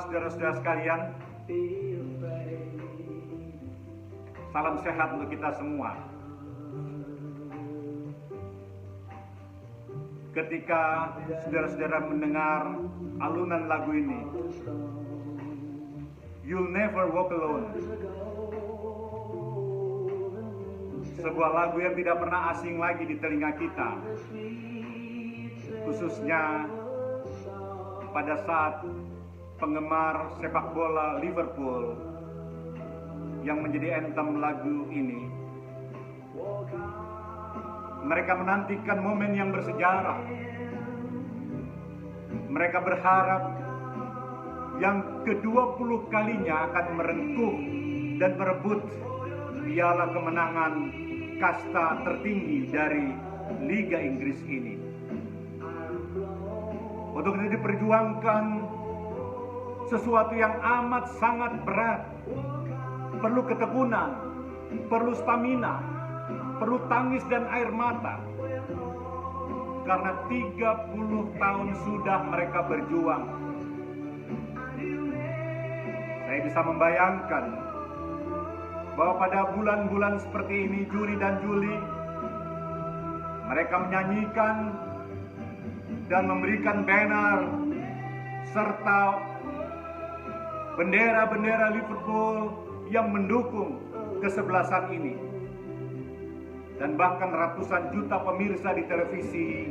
saudara-saudara sekalian, salam sehat untuk kita semua. Ketika saudara-saudara mendengar alunan lagu ini, You'll Never Walk Alone, sebuah lagu yang tidak pernah asing lagi di telinga kita, khususnya pada saat penggemar sepak bola Liverpool yang menjadi anthem lagu ini. Mereka menantikan momen yang bersejarah. Mereka berharap yang ke-20 kalinya akan merengkuh dan merebut piala kemenangan kasta tertinggi dari Liga Inggris ini. Untuk itu diperjuangkan sesuatu yang amat sangat berat. Perlu ketekunan, perlu stamina, perlu tangis dan air mata. Karena 30 tahun sudah mereka berjuang. Saya bisa membayangkan bahwa pada bulan-bulan seperti ini, Juni dan Juli, mereka menyanyikan dan memberikan banner serta bendera-bendera Liverpool yang mendukung kesebelasan ini. Dan bahkan ratusan juta pemirsa di televisi,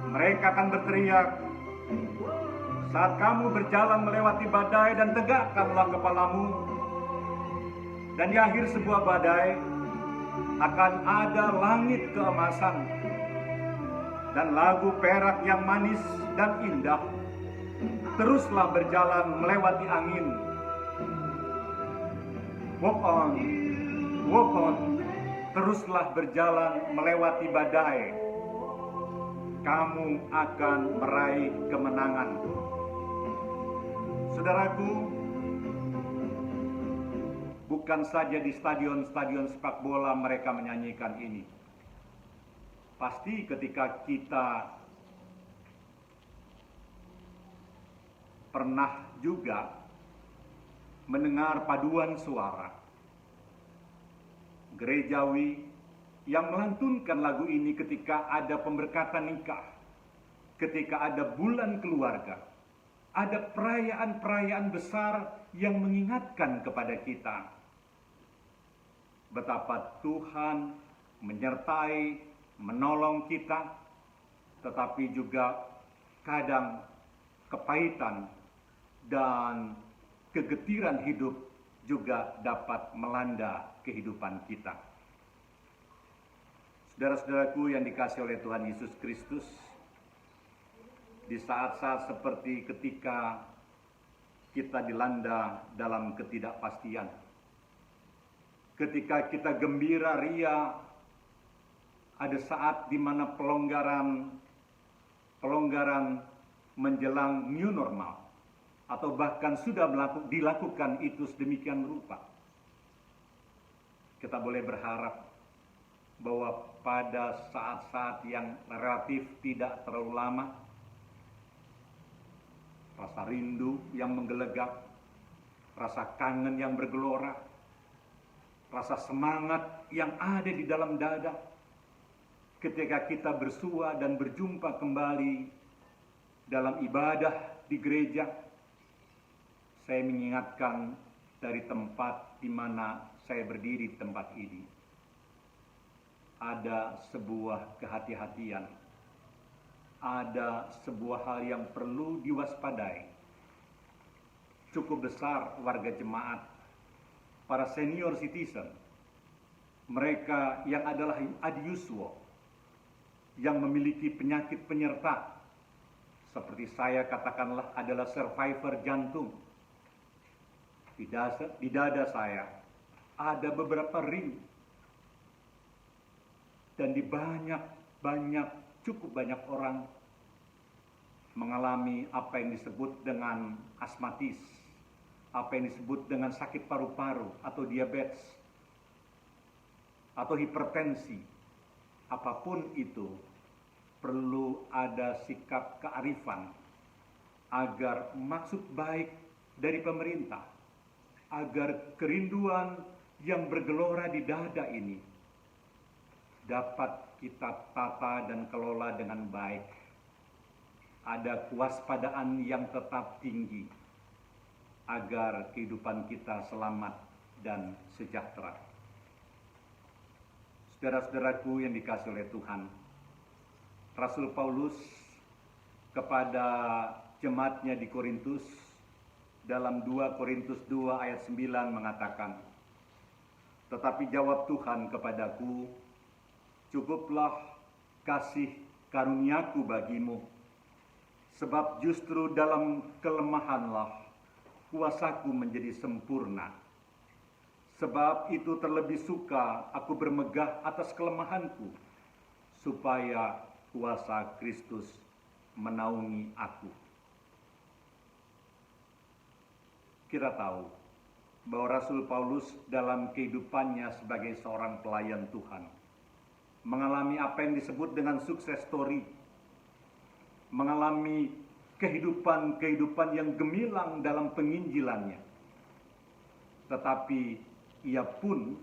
mereka akan berteriak, saat kamu berjalan melewati badai dan tegakkanlah kepalamu, dan di akhir sebuah badai akan ada langit keemasan dan lagu perak yang manis dan indah. Teruslah berjalan melewati angin. Walk on, walk on. Teruslah berjalan melewati badai. Kamu akan meraih kemenangan. Saudaraku, bukan saja di stadion-stadion sepak bola mereka menyanyikan ini. Pasti ketika kita pernah juga mendengar paduan suara gerejawi yang melantunkan lagu ini ketika ada pemberkatan nikah, ketika ada bulan keluarga, ada perayaan-perayaan besar yang mengingatkan kepada kita betapa Tuhan menyertai, menolong kita, tetapi juga kadang kepahitan dan kegetiran hidup juga dapat melanda kehidupan kita. Saudara-saudaraku yang dikasihi oleh Tuhan Yesus Kristus, di saat-saat seperti ketika kita dilanda dalam ketidakpastian, ketika kita gembira ria, ada saat di mana pelonggaran menjelang new normal, atau bahkan sudah dilakukan itu sedemikian rupa. Kita boleh berharap bahwa pada saat-saat yang relatif tidak terlalu lama, rasa rindu yang menggelegak, rasa kangen yang bergelora, rasa semangat yang ada di dalam dada, ketika kita bersua dan berjumpa kembali dalam ibadah di gereja. Saya mengingatkan dari tempat di mana saya berdiri di tempat ini, ada sebuah kehati-hatian, ada sebuah hal yang perlu diwaspadai. Cukup besar warga jemaat, para senior citizen, mereka yang adalah adiuswo, yang memiliki penyakit penyerta, seperti saya katakanlah adalah survivor jantung. Di dada saya ada beberapa ring, dan di cukup banyak orang mengalami apa yang disebut dengan asmatis, apa yang disebut dengan sakit paru-paru atau diabetes atau hipertensi. Apapun itu, perlu ada sikap kearifan, agar maksud baik dari pemerintah, agar kerinduan yang bergelora di dada ini dapat kita tata dan kelola dengan baik. Ada kewaspadaan yang tetap tinggi agar kehidupan kita selamat dan sejahtera. Saudara-saudaraku yang dikasihi oleh Tuhan, Rasul Paulus kepada jemaatnya di Korintus dalam 2 Korintus 2 ayat 9 mengatakan, "Tetapi jawab Tuhan kepadaku, cukuplah kasih karuniaku bagimu, sebab justru dalam kelemahanlah kuasaku menjadi sempurna. Sebab itu terlebih suka aku bermegah atas kelemahanku, supaya kuasa Kristus menaungi aku." Kita tahu bahwa Rasul Paulus dalam kehidupannya sebagai seorang pelayan Tuhan mengalami apa yang disebut dengan sukses story, mengalami kehidupan yang gemilang dalam penginjilannya. Tetapi ia pun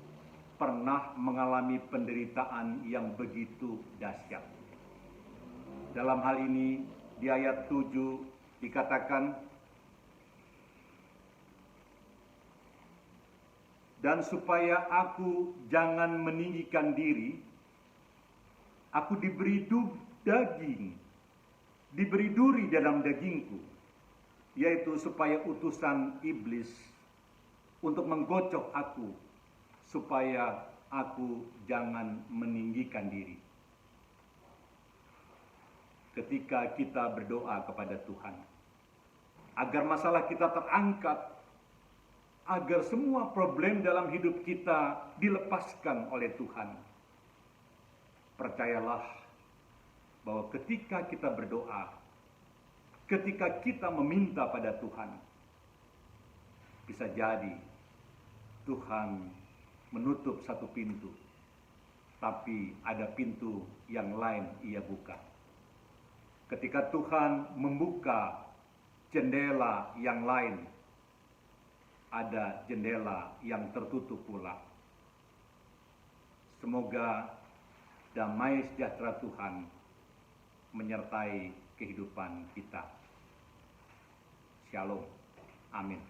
pernah mengalami penderitaan yang begitu dahsyat. Dalam hal ini di ayat 7 dikatakan, "Dan supaya aku jangan meninggikan diri, aku diberi daging, diberi duri dalam dagingku, yaitu supaya utusan iblis untuk menggocok aku, supaya aku jangan meninggikan diri." Ketika kita berdoa kepada Tuhan agar masalah kita terangkat, agar semua problem dalam hidup kita dilepaskan oleh Tuhan, percayalah bahwa ketika kita berdoa, ketika kita meminta pada Tuhan, bisa jadi Tuhan menutup satu pintu, tapi ada pintu yang lain ia buka. Ketika Tuhan membuka jendela yang lain, ada jendela yang tertutup pula. Semoga damai sejahtera Tuhan menyertai kehidupan kita. Shalom. Amin.